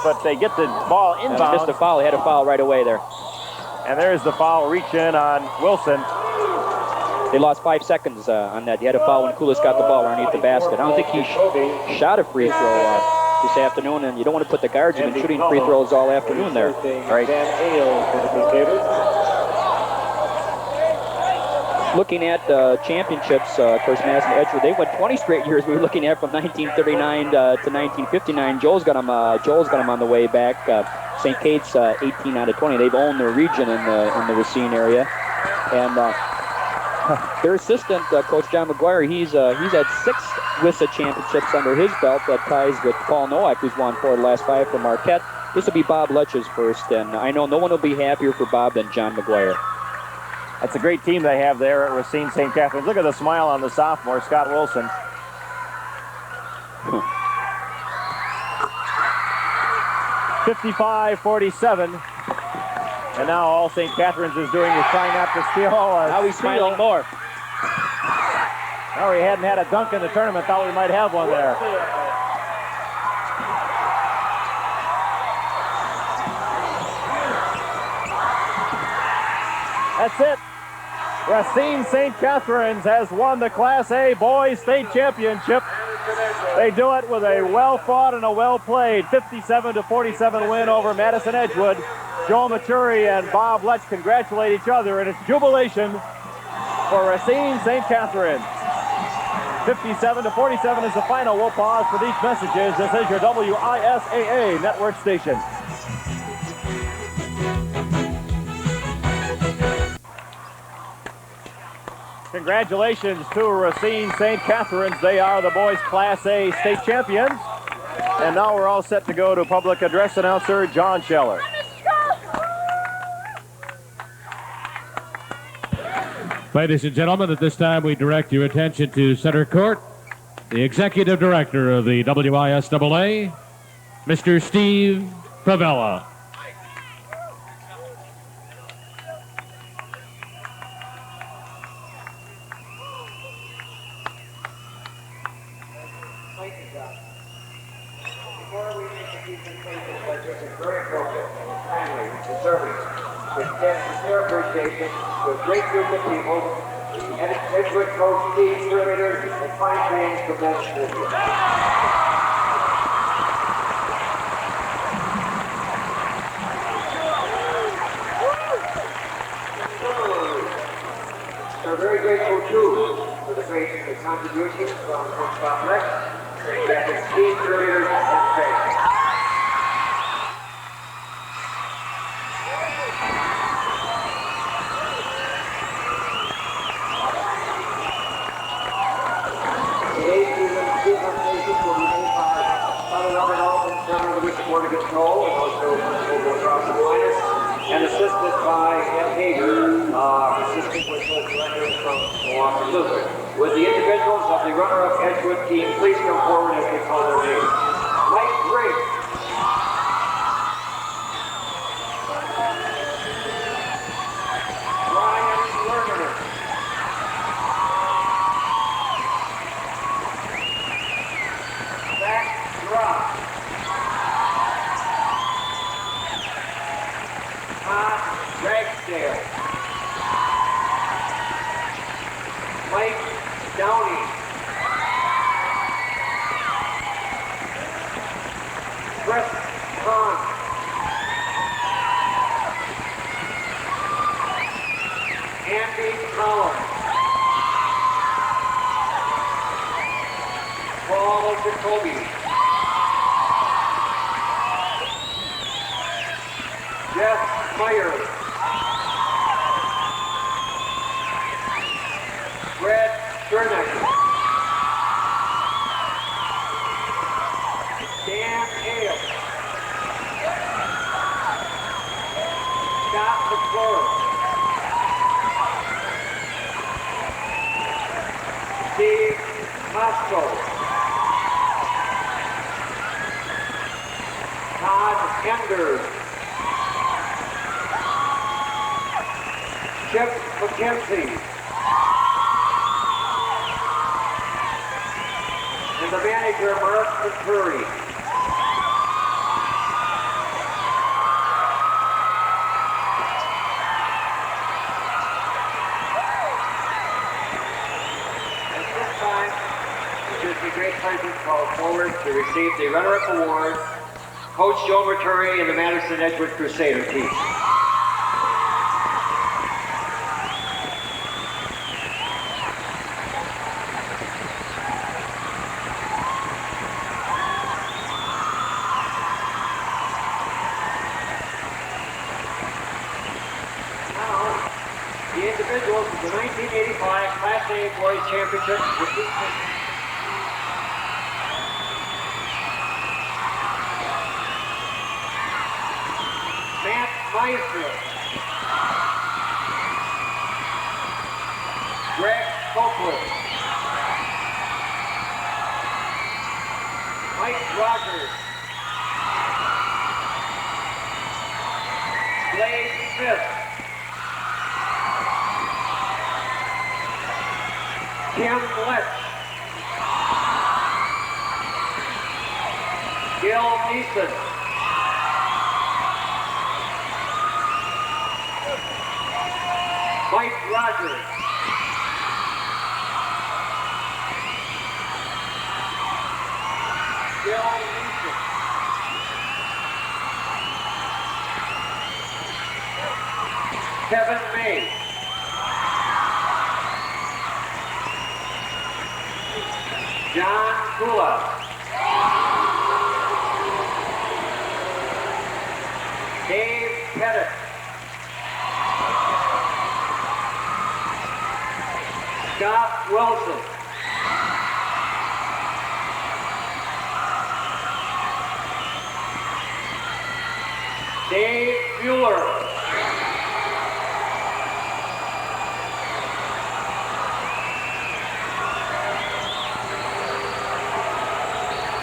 but they get the ball inbound. Missed a foul. He had a foul right away there. And there's the foul reach in on Wilson. They lost 5 seconds on that. He had a foul when Koulis got the ball underneath the basket. I don't think he shot a free throw this afternoon, and you don't want to put the guards in shooting free throws all afternoon there. Right. Looking at championships, of course, Madison Edgewood, they went 20 straight years. We were looking at from 1939 to 1959. Joel's got them on the way back. St. Kate's 18 out of 20. They've owned their region in the Racine area, and their assistant, Coach John McGuire, he's had 6 WISA championships under his belt. That ties with Paul Nowak, who's won 4 of the last 5 for Marquette. This will be Bob Letch's first, and I know no one will be happier for Bob than John McGuire. That's a great team they have there at Racine St. Catharines. Look at the smile on the sophomore, Scott Wilson. 55-47. And now all St. Catharines is doing is trying not to steal. Now he's smiling more. No, he hadn't had a dunk in the tournament. Thought we might have one there. That's it. Racine St. Catharines has won the Class A Boys State Championship. They do it with a well-fought and a well-played 57-47 win over Madison Edgewood. Joel Maturi and Bob Letch congratulate each other, and it's jubilation for Racine St. Catharines. 57-47 is the final. We'll pause for these messages. This is your WISAA network station. Congratulations to Racine St. Catharines. They are the boys' Class A state champions. And now we're all set to go to public address announcer John Scheller. Ladies and gentlemen, at this time we direct your attention to center court. The executive director of the WISAA, Mr. Steve Favela. To a great group of people, and Edgewood coach, team cheerleaders, and fine things from that studio. We're very grateful too for the great contributions from Coach Bob Letch, and his team cheerleaders and fans. Control, and also over across the minus, and assisted by Ed Hager, assistant whistle director from Milwaukee Lutheran. With the individuals of the runner-up Edgewood team, please come forward as we call their names. Mike Drake. Ryan Lerner. Zach Drop. Ragsdale. Mike Downey. Chris Hahn. Andy Collins. Paul Jacoby. Jeff Myers. Brad Chernick. Dan Hale. Scott McClure. Steve Moscow. Todd Enders. Chip McKenzie. And the manager, Mark Maturi. forward to receive the runner-up award, Coach Joe Maturi and the Madison Edgewood Crusader team. The individuals of the 1985 Class A Boys Championship. Matt Meister. Greg Copeland. Mike Rogers. Blake Smith. Kim Letch. Gil Neeson. Mike Rogers. Gil Neeson. Kevin May. John Kula. Dave Pettit. Scott Wilson. Dave Mueller.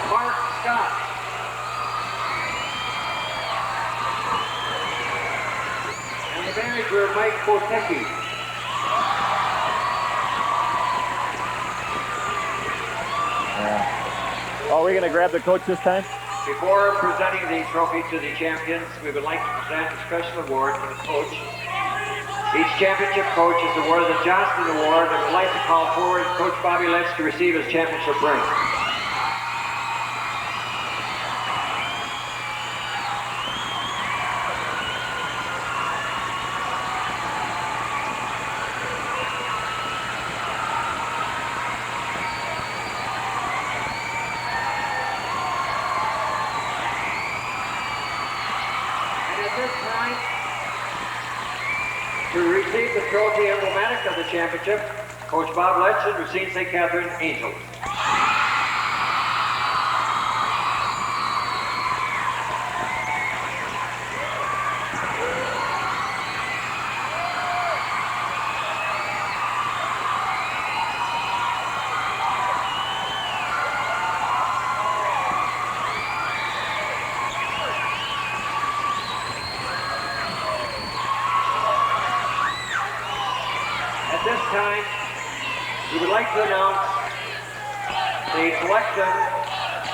Mark Scott. And the manager, Mike Botecki. Are we going to grab the coach this time? Before presenting the trophy to the champions, we would like to present a special award for the coach. Each championship coach is awarded the Johnston Award and would like to call forward Coach Bobby Letch to receive his championship ring. To receive the trophy emblematic of the championship, Coach Bob Letch and Racine St. Catherine Angels. At this time, we would like to announce the selection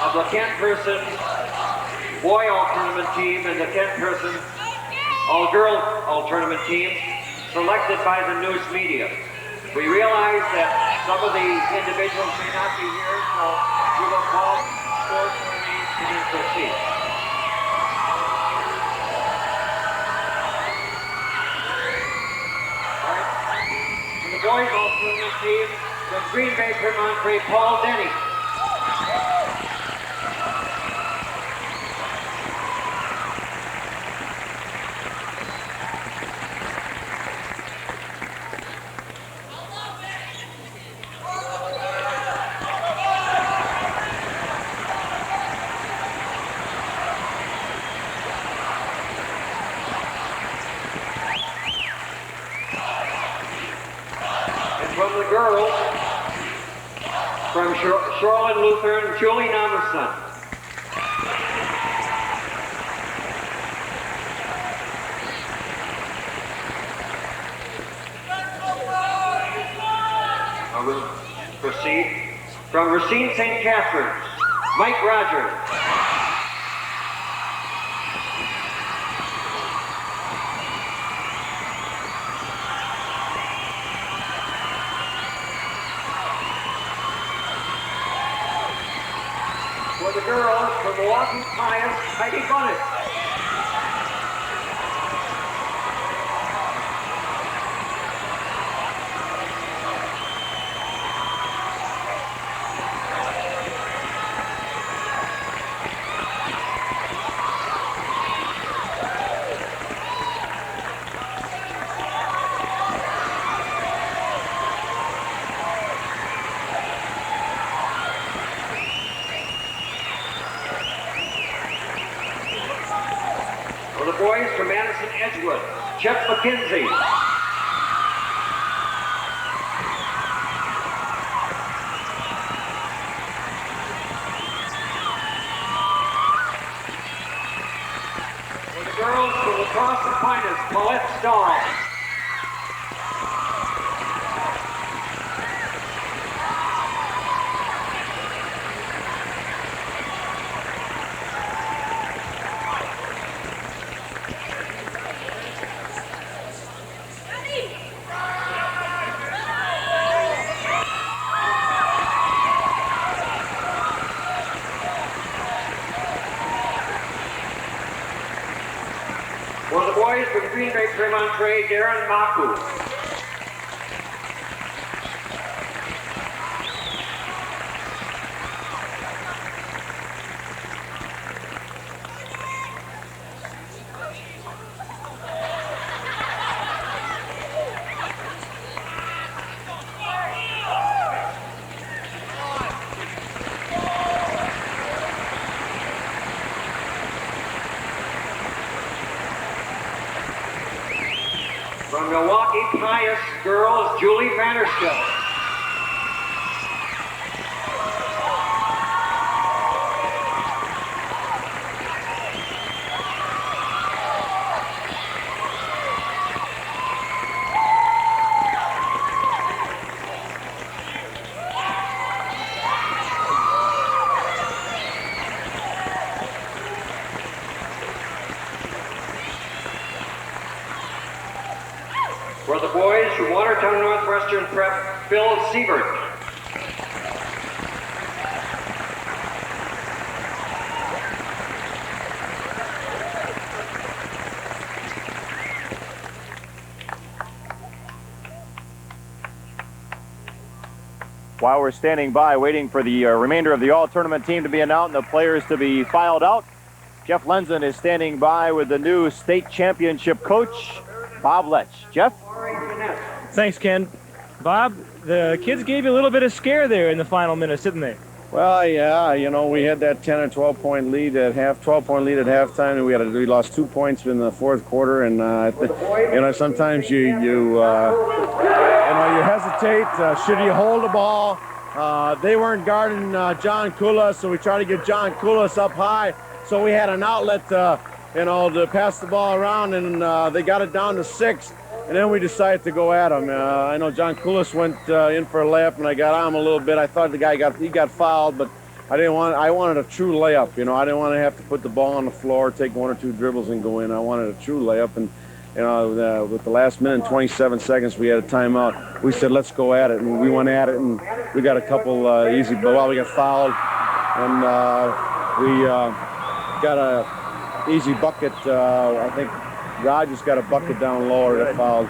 of the Kent Person Boy All-Tournament team and the Kent Person All-Girl All-Tournament team selected by the news media. We realize that some of the individuals may not be here, so we will call sports names to then proceed. Boys all-tournament team from Green Bay, Vermont, Paul Denny. From the girls, from Shoreland Lutheran, Julie Namerson. I will proceed. From Racine St. Catharines, Mike Rogers. bunted. For the boys from Madison Edgewood, Chip McKenzie. For the girls from across the Pinus, Paulette Stahl. For the boys from Green Bay Premontre, Darren Maku. From Milwaukee Pius girls, Julie Vanderstilt. For the boys from Watertown Northwestern Prep, Phil Siebert. While we're standing by waiting for the remainder of the all-tournament team to be announced and the players to be filed out, Jeff Lenzen is standing by with the new state championship coach, Bob Lech. Jeff? Thanks, Ken. Bob, the kids gave you a little bit of scare there in the final minutes, didn't they? Well, yeah, you know, we had that 10 or 12-point lead at 12-point lead at halftime, and we lost 2 points in the fourth quarter. And you know, sometimes you hesitate. Should you hold the ball? They weren't guarding John Kula, so we tried to get John Kulas up high. So we had an outlet, you know, to pass the ball around, and they got it down to 6. And then we decided to go at him. I know John Kulas went in for a layup, and I got on him a little bit. I thought the guy got fouled, but I wanted a true layup. You know, I didn't want to have to put the ball on the floor, take 1 or 2 dribbles, and go in. I wanted a true layup. And you know, with the last minute and 27 seconds, we had a timeout. We said, let's go at it, and we went at it, and we got a couple easy. Well, we got fouled, and we got a easy bucket. I think Rogers got a bucket down lower that fouled.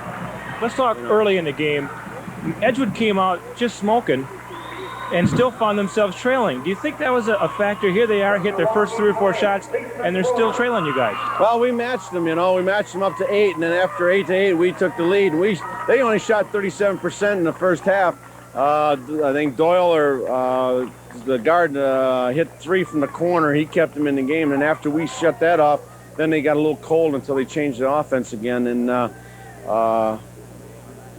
Let's talk early in the game. Edgewood came out just smoking and still found themselves trailing. Do you think that was a factor? Here they are, hit their first 3 or 4 shots, and they're still trailing you guys. Well, we matched them, you know. We matched them up to 8, and then after 8-8, we took the lead. They only shot 37% in the first half. I think Doyle, or the guard, hit 3 from the corner. He kept them in the game, and after we shut that off, then they got a little cold until they changed the offense again, and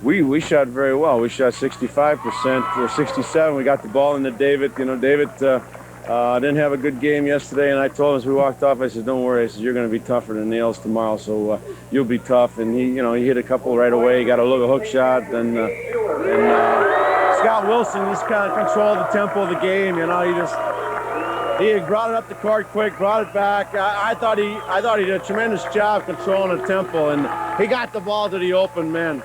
we shot very well. We shot 65% or 67%. We got the ball into David. You know, David didn't have a good game yesterday, and I told him as we walked off, I said, "Don't worry," I said, "you're going to be tougher than nails tomorrow, so you'll be tough." And he hit a couple right away. He got a little hook shot, and Scott Wilson just kind of controlled the tempo of the game. You know, he brought it up the court quick, brought it back. I thought he did a tremendous job controlling the tempo, and he got the ball to the open man.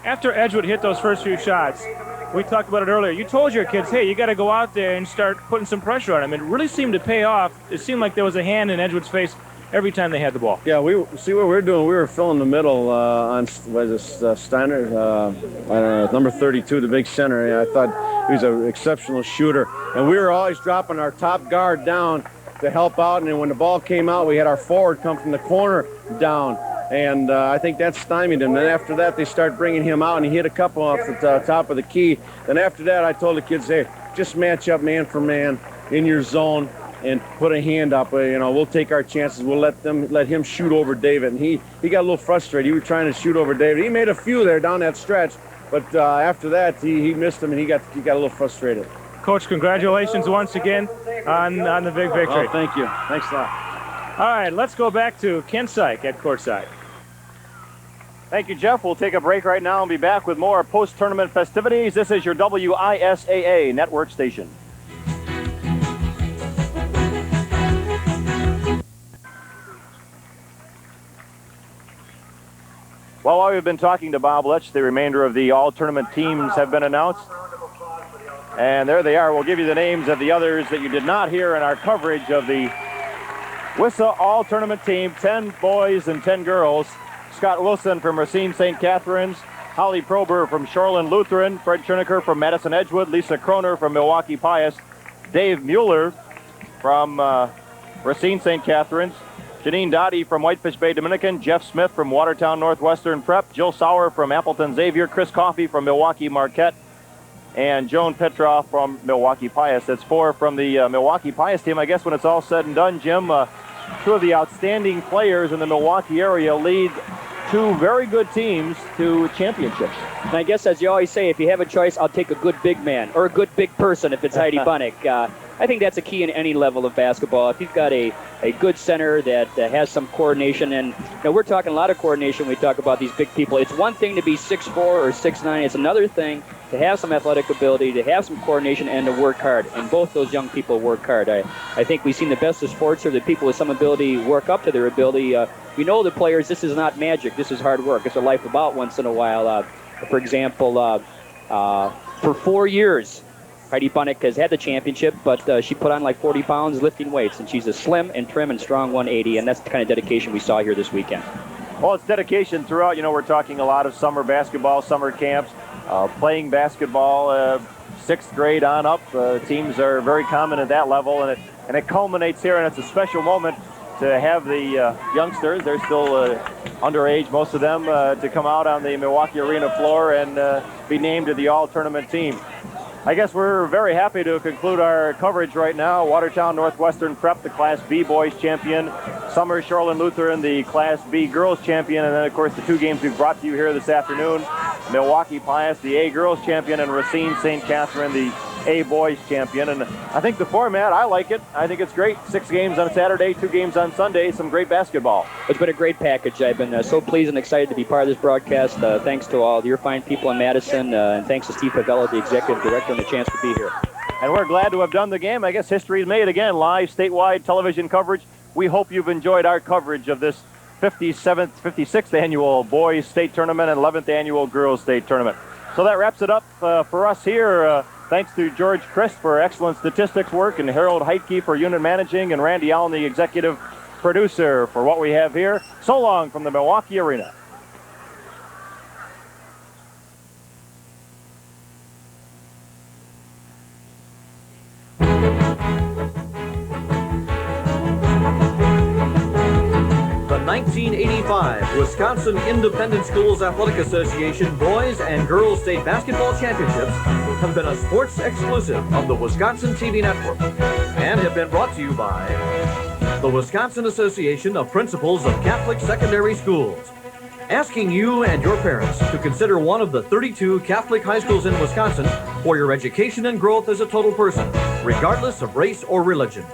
After Edgewood hit those first few shots, we talked about it earlier, you told your kids, hey, you got to go out there and start putting some pressure on them. It really seemed to pay off. It seemed like there was a hand in Edgewood's face every time they had the ball. Yeah, we see what we're doing. We were filling the middle on Steiner, I don't know, number 32, the big center. I thought he was an exceptional shooter, and we were always dropping our top guard down to help out. And then when the ball came out, we had our forward come from the corner down, and I think that stymied him. Then after that, they start bringing him out, and he hit a couple off the top of the key. Then after that, I told the kids, hey, just match up man for man in your zone and put a hand up. We'll take our chances. We'll let him shoot over David. And he got a little frustrated. He was trying to shoot over David. He made a few there down that stretch, but after that, he missed him, and he got a little frustrated. Coach, congratulations once again on the big victory. Oh, thank you. Thanks a lot. All right, let's go back to Ken Syke at courtside. Thank you, Jeff. We'll take a break right now and be back with more post-tournament festivities. This is your WISAA network station. Well, while we've been talking to Bob Letch, the remainder of the all-tournament teams have been announced. And there they are. We'll give you the names of the others that you did not hear in our coverage of the WISAA all-tournament team, 10 boys and 10 girls. Scott Wilson from Racine St. Catharines, Holly Prober from Shoreland Lutheran, Fred Cherniker from Madison Edgewood, Lisa Kroner from Milwaukee Pius, Dave Mueller from Racine St. Catharines, Janine Dottie from Whitefish Bay Dominican, Jeff Smith from Watertown Northwestern Prep, Jill Sauer from Appleton Xavier, Chris Coffey from Milwaukee Marquette, and Joan Petroff from Milwaukee Pius. That's 4 from the Milwaukee Pius team. I guess when it's all said and done, Jim, 2 of the outstanding players in the Milwaukee area lead 2 very good teams to championships. And I guess, as you always say, if you have a choice, I'll take a good big man or a good big person if it's Heidi Bunnick. I think that's a key in any level of basketball. If you've got a good center that has some coordination, and we're talking a lot of coordination when we talk about these big people. It's one thing to be 6'4" or 6'9". It's another thing to have some athletic ability, to have some coordination, and to work hard. And both those young people work hard. I think we've seen the best of sports are the people with some ability work up to their ability. We know the players, this is not magic. This is hard work. It's a life about once in a while. For example, for 4 years, Heidi Bunnick has had the championship, but she put on like 40 pounds lifting weights, and she's a slim and trim and strong 180, and that's the kind of dedication we saw here this weekend. Well, it's dedication throughout. We're talking a lot of summer basketball, summer camps, playing basketball, 6th grade on up. Teams are very common at that level, and it culminates here, and it's a special moment to have the youngsters, they're still underage, most of them, to come out on the Milwaukee Arena floor and be named to the all-tournament team. I guess we're very happy to conclude our coverage right now. Watertown Northwestern Prep, the Class B boys champion. Summer Shoreland Lutheran, the Class B girls champion. And then, of course, the 2 games we've brought to you here this afternoon. Milwaukee Pius, the A girls champion, and Racine St. Catherine, the A boys champion. And I think the format, I like it. I think it's great. 6 games on Saturday, 2 games on Sunday, some great basketball. It's been a great package. I've been so pleased and excited to be part of this broadcast. Thanks to all your fine people in Madison, and thanks to Steve Pavella, the executive director, and the chance to be here. And we're glad to have done the game. I guess history is made again. Live statewide television coverage. We hope you've enjoyed our coverage of this 56th annual boys state tournament and 11th annual girls state tournament. So that wraps it up for us here. Thanks to George Christ for excellent statistics work, and Harold Heitke for unit managing, and Randy Allen, the executive producer, for what we have here. So long from the Milwaukee Arena. The 1985 Wisconsin Independent Schools Athletic Association Boys and Girls State Basketball Championships have been a sports exclusive of the Wisconsin TV Network and have been brought to you by the Wisconsin Association of Principals of Catholic Secondary Schools, asking you and your parents to consider one of the 32 Catholic high schools in Wisconsin for your education and growth as a total person, regardless of race or religion.